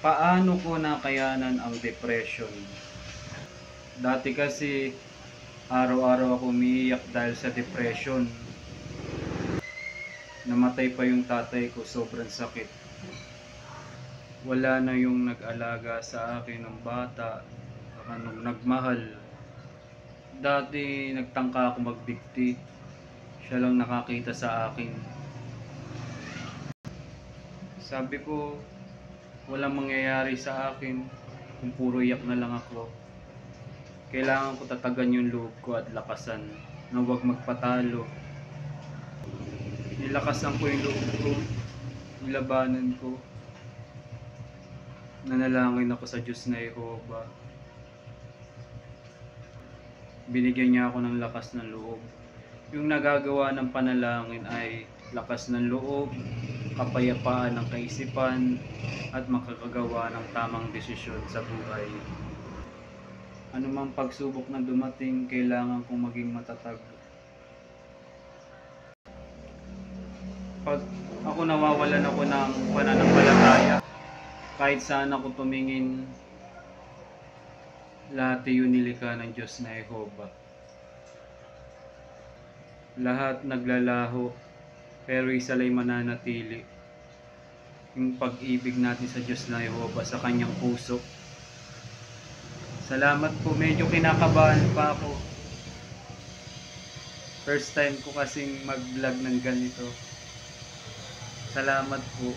Paano ko nakayanan ang depression? Dati kasi araw-araw ako umiiyak dahil sa depression. Namatay pa yung tatay ko, sobrang sakit. Wala na yung nag-alaga sa akin ng bata, saka nung nagmahal. Dati nagtangka ako magbigti, siya lang nakakita sa akin. Sabi ko, walang mangyayari sa akin kung puro iyak na lang ako. Kailangan ko tatagan yung loob ko at lakasan na huwag magpatalo. Nilakasan ko yung loob ko, nilabanan ko. Nanalangin ako sa Diyos na Jehovah. Binigyan niya ako ng lakas ng loob. Yung nagagawa ng panalangin ay lakas ng loob, kapayapaan ng kaisipan, at makakagawa ng tamang desisyon sa buhay. Ano mang pagsubok na dumating, kailangan kong maging matatag. Pag ako nawawalan ako ng pananampalataya, kahit saan ako tumingin, lahat yun nilikha ng Diyos na Jehovah. Lahat naglalaho, pero isa lang mananatili. Yung pag-ibig natin sa Diyos na Jehovah, sa kanyang puso. Salamat po, medyo kinakabahan pa ako. First time ko kasing mag-vlog ng ganito. Salamat po.